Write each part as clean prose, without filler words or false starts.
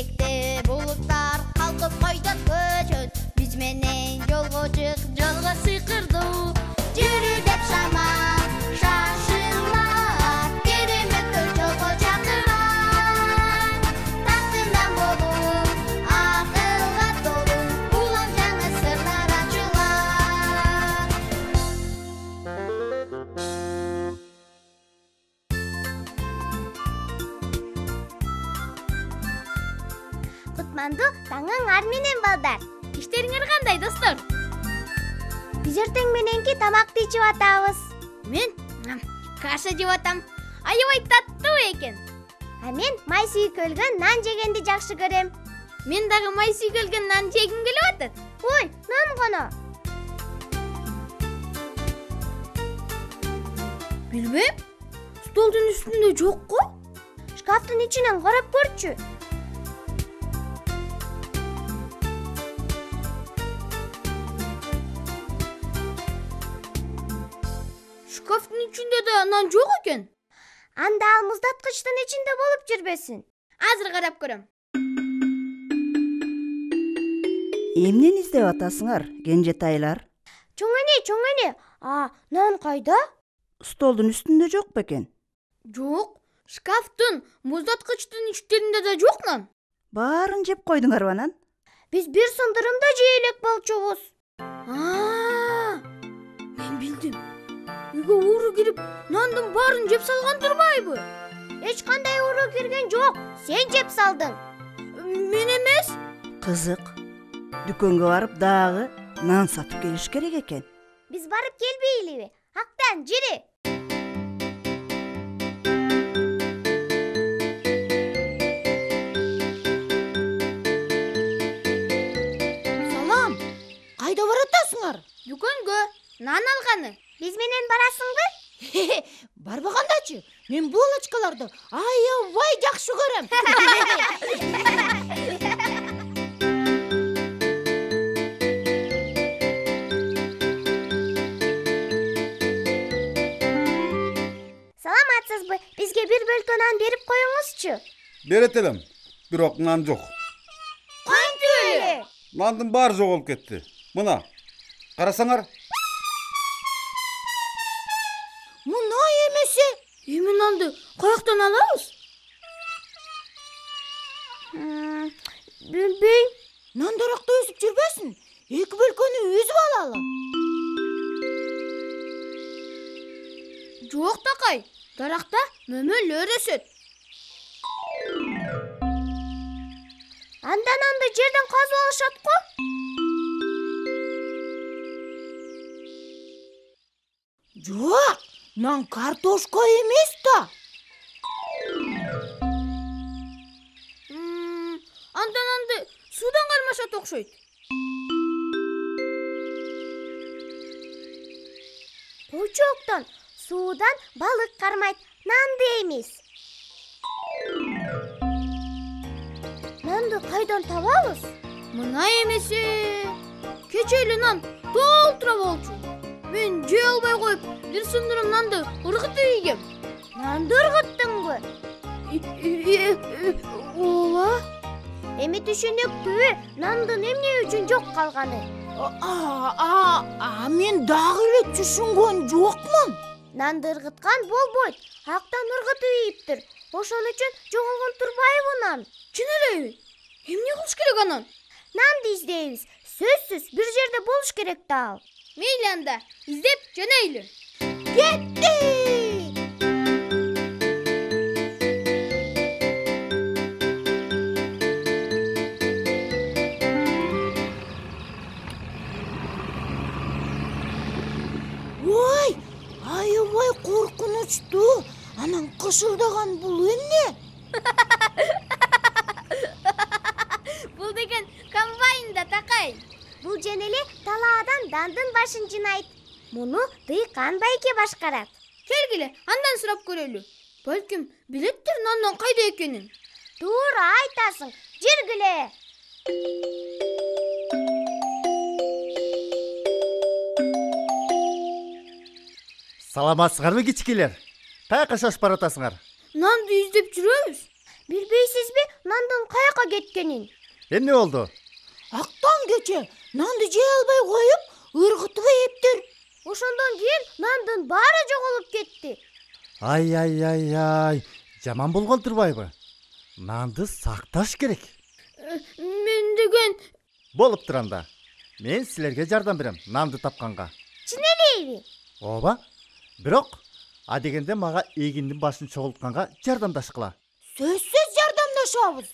келечекте булуттар калкып койдон көчөт. Биз менен жолго чык, жолго сыйкырдуу. Жүрү деп шамал шашылат, кереметтер жолго чакырат. Тактынан болуп, акылга толуу, улам жаңы сырлар ачылат. Кутмандуу таңың ар менен балдар. Иштериңер кандай, достор? Биз эртең мененки тамакты ичип атабыз. Мен каша жеп атам. Аябай таттуу экен. А мен май сүйкөлгөн нан жегенди жакшы көрөм. Мен дагы май сүйкөлгөн нан жегим келип атат. Ой, нан гана. Билбейм. Столдун үстүндө жокко? Шкафтын ичинен карап көрчү. Шкафтын ичинде да нан жок экен. Анда ал муздаткычтын ичинде болуп жүрбөсүн. Азыр карап көрөм. Эмнени издеп атасыңар, кенжетайлар? Чоң эне. Нан кайда? Столдун үстүндө жок бекен? Жок. Шкафтын, муздаткычтын ичтеринде да жок нан. Баарын жеп койдуңарбы анан? Биз бир сындырымда жей элек болчубуз. Мен билдим. Үйгө ууру кирип, нандын баарын жеп салган турбайбы? Эч кандай ууру кирген жок. Сен жеп салдың. Мен эмес. Кызык. Дүкөнгө барып дагы нан сатып келиш керек экен. Биз барып келбейлиби? Актан жири. Салам. Кайда баратасыңар? Дүкөнгө. Нан алганы. Биз менен барасыңбы? Барбагандачы. Мен булочкаларды аябай жакшы көрөм. Саламатсызбы? Бизге бир бөлкө нан берип коюңузчу. Берет элем, бирок нан жок. Кантип эле? Нандын баары жоголуп кетти. Мына, карасаңар. Мына эмесе. Эми нанды каяктан алабыз? Билбейм. Нан даракта өсүп жүрбөсүн. Эки бөлкөнү үзүп алалы. Жок такай. Даракта мөмөлөр өсөт. Анда нанды жерден казып алышат го? Жок, нан картошка эмес да. Анда нанды суудан кармашат окшойт. Кучоктон суудан балык кармайт, нанды эмес. Нанды кайдан табабыз? Мына эмесе. Кече эле нан толтура болчу. Мен жей албай коюп, бир сындырым нанды ыргытып ийгем. Нанды ыргыттыңбы? Ооба. Эми түшүнүктүүбү? Нандын эмне үчүн жок калганы? Мен дагы эле түшүнгөн жокмун. Нанды ыргыткан болбойт. Актан ыргытып ийиптир. Ошон үчүн жоголгон турбайбы нан? Чын элеби? Эмне кылыш керек анан? Нанды издейбиз. Сөзсүз бир жерде болуш керек да ал. Мейли анда, издеп жөнөйлү. Кетти! Ой, аябай коркунучтуу. Анан кышылдаган бул эмне? Бул деген комбайн да, такай. Бул жөн эле талаадан дандын башын жинайт. Муну Дыйкан байке башкарат. Келгиле, андан сурап көрөлү. Балким билеттир нандан кайда экенин. Туура айтасың. Жиргиле. Саламатсыңарбы кичикелер? Каяка шашып баратасыңар? Нанды издеп жүрөбүз. Билбейсизби, нандын каяка кеткенин. Эмне болду? Актан кече нанды жей албай коюп, ыргытып эптир. Ошондон кийин нандын баары жоголуп кетти. Ай, жаман болгон турбайбы? Нанды сакташ керек. Мен деген Болуп туранда. Мен силерге жардам берем нанды тапканга. Чын элеби? Ооба. Бирок адегенде мага эгиндин башын чогултканга жардамдашкыла. сөзсүз жардамдашабыз.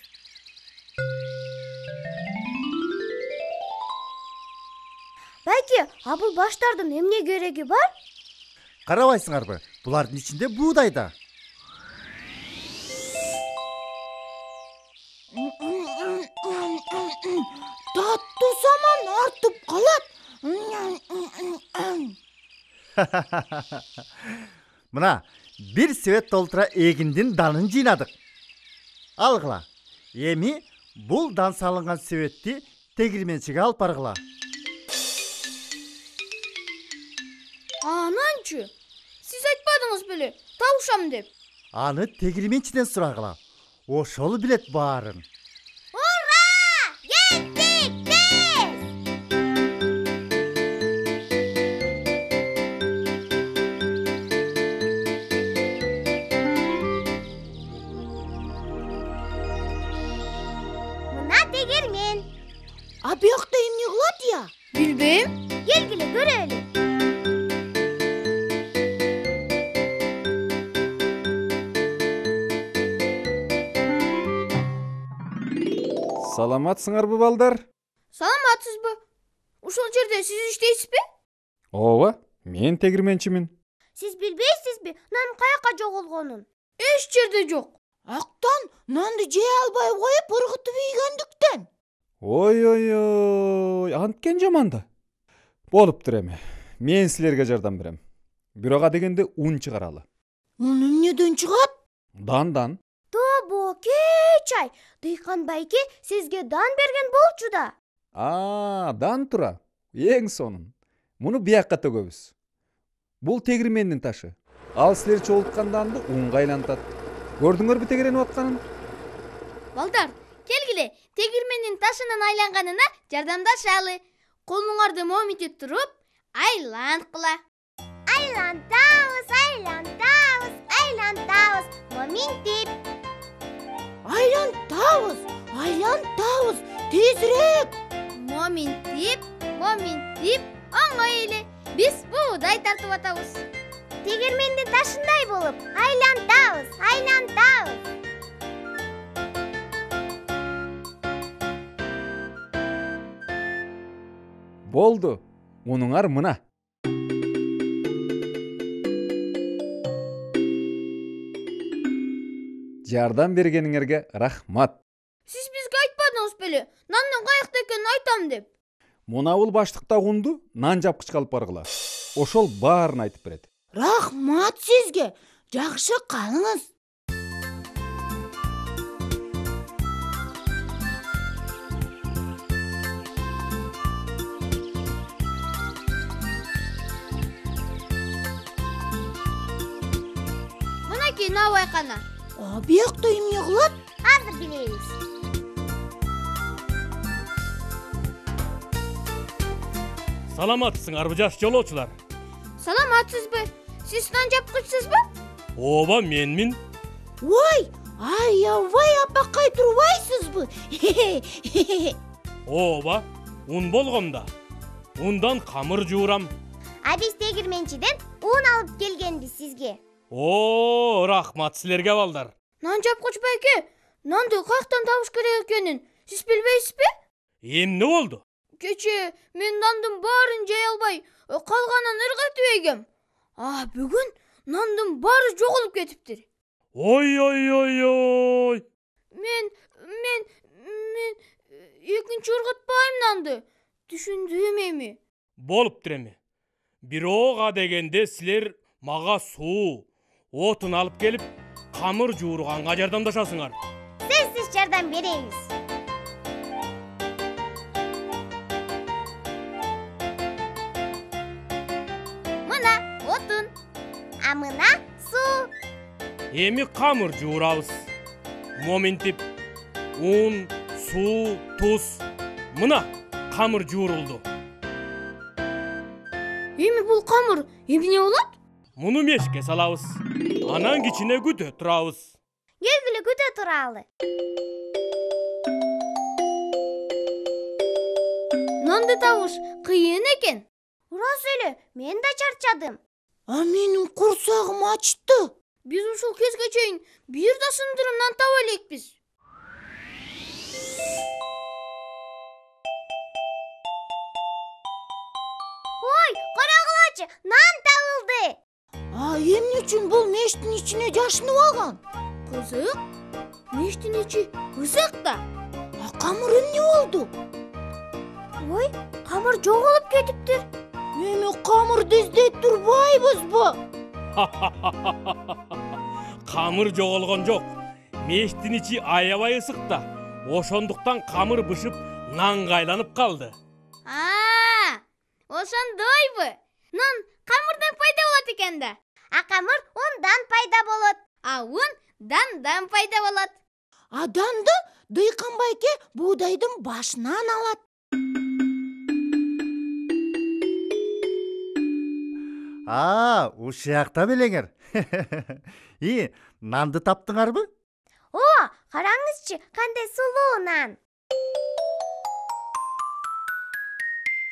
Байке, бул баштардын эмне кереги бар? Карабайсыңарбы? Булардын ичинде буудай да. Таттуу саман артып калат. Мына бир себет толтура эгиндин данын жыйнадык. Алгыла. Эми бул дан салынган себетти тегирменчиге алып баргыла. Ананчы? Сиз айтпадыңыз беле, табышам деп. Аны тегирменчиден сурагыла. Ошол билет баарын. Ура! Кеттик, тез! Мына тегермен. Бuyakta эмне кылат я? Билбейм. Келгиле көрөлү. Саламатсыңарбы балдар? Саламатсызбы? Ушул жерде сиз иштейсизби? Ооба, мен тегирменчимин. Сиз билбейсизби, нан каяка жоголгонун? Эч жерде жок. Актан нанды жей албай коюп ыргытып ийгендиктен. Ой, анткен жаман да. Болуптур эми. Мен силерге жардам берем. Бирок адегенде ун чыгаралы. Ун эмнеден чыгат? Дандан. Тобо, кечай. Дыйкан байке сизге дан берген болчу да. Дан тура. Эң сонун. Муну биякка төгөбүз. Бул тегирмендин ташы. Ал силер чогулткан данды унга айлантат. Көрдүңөрбү тегеренип атканын? Балдар, келгиле, тегирмендин ташынын айланганына жардамдашалы. Колуңарды моминтип туруп, айланткыла. Айлантабыз, айлантабыз, айлантабыз, моминтип. Айлантабыз, тезирээк. Моминтип, оңой эле. Биз буудай тартып атабыз. Тегермендин ташындай болуп, айлантабыз, айлантабыз. Болду. Мунуңар мына. Жардам бергениңерге рахмат. Сиз бизге айтпадыңыз беле, нандын каякта экенин айтам деп. Муна бул баштыкта унду нан жапкычка алып баргыла. Ошол баарын айтып берет. Рахмат сизге. Жакшы калыңыз. Мынакей набайкана. Биякта эмне кылат? Азыр билебиз. Саламатсыңарбы жаш жолоочулар? Саламатсызбы? Сиз нан жапкычсызбы? Ооба, менмин. Ой, аябай апакай турбайсызбы? Ооба, ун болгонда. Ундан камыр жуурам. Биз тегирменчиден ун алып келгенбиз сизге. Рахмат силерге балдар. Нан жапкыч байке, нанды каяктан табыш керек экенин сиз билбейсизби? Эмне болду? Кече мен нандын баарын жей албай, калганын ыргытып ийгем. Бүгүн нандын баары жоголуп кетиптир. Ой. Мен экинчи ыргытпайм нанды. Түшүндүм эми. Болуптур эми. Бирок адегенде силер мага суу, отун алып келип, камыр жуурганга жардамдашасыңар. Сөзсүз жардам беребиз. Мына отун, Мына суу. Эми камыр жуурабыз. Моминтип, ун, суу, туз. Мына камыр жуурулду. Эми бул камыр эмне болот? Муну мешке салабыз. Анан кичине күтө турабыз. Келгиле күтө туралы. Нанды табыш кыйын экен. Урас эле, мен да чарчадым. А менин курсагым ачты. Биз ушул кезге чейин бир да сындырым нан таба элекпиз. Ой, карагылачы, нан табылды. А эмне үчүн бул мештин ичине жашынып алган? Кызык. Мештин ичи ысык да. А камыр эмне болду? Ой, камыр жоголуп кетиптир. Эми камырды издей турбайбызбы? Камыр жоголгон жок. Мештин ичи аябай ысык да. Ошондуктан камыр бышып нанга айланып калды. Ошондойбу. Нан камырдан пайда болот экен да. А камыр ундан пайда болот. А ун дандан пайда болот. А данды дыйкан байке буудайдын башынан алат. Ушакта белеңер. Нанды таптыңарбы? О, караңызчы, кандай сулуу нан.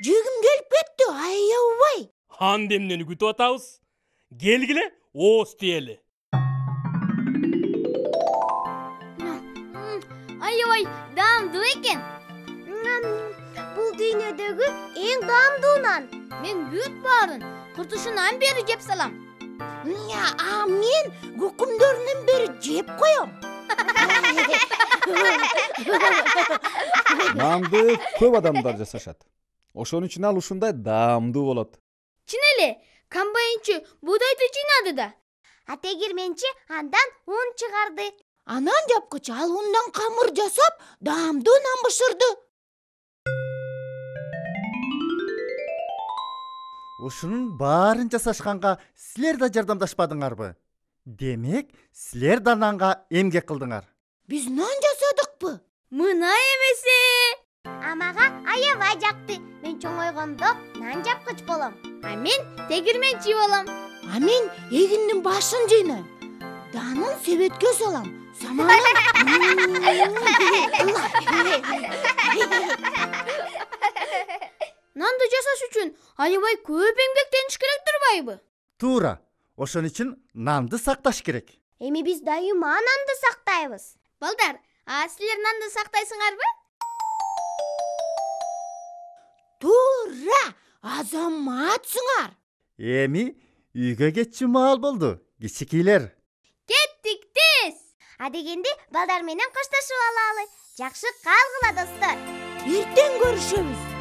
Жегим келип кетти, аябай. Анда эмнени күтүп атабыз? Келгиле, ооз тиели. Аябай даамдуу экен. Бул дүйнөдөгү эң даамдуу нан. Мен бүт баарын куртушунан бери жеп салам. А мен көкүмдөрүнөн бери жеп коем. Нанды көп адамдар жасашат. Ошон үчүн ал ушундай даамдуу болот. Чын эле, комбайнчы буудайды жыйнады да. А тегирменчи андан ун чыгарды. Анан жапкыч ал ундан камыр жасап, даамдуу нан бышырды. Ушунун баарын жасашканга силер да жардамдашпадыңарбы? Демек, силер да нанга эмгек кылдыңар. Биз нан жасадыкпы? Мына эмесе. А мага аябай жакты. Мен чоңойгондо нан жапкыч болом. А мен тегирменчи болом. А мен эгиндин башын жыйнайм. Данын себетке салам. Саманын. Нанды жасаш үчүн аябай көп эмгектениш керек турбайбы? Туура. Ошон үчүн нанды сакташ керек. Эми биз дайыма нанды сактайбыз. Балдар, силер нанды сактайсыңарбы? Туура, азаматсыңар. Эми үйгө кетчү маал болду, кичикейлер. Кеттик тез. А дегенде балдар менен коштошуп алалы. Жакшы калгыла достор. Эртең көрүшөбүз.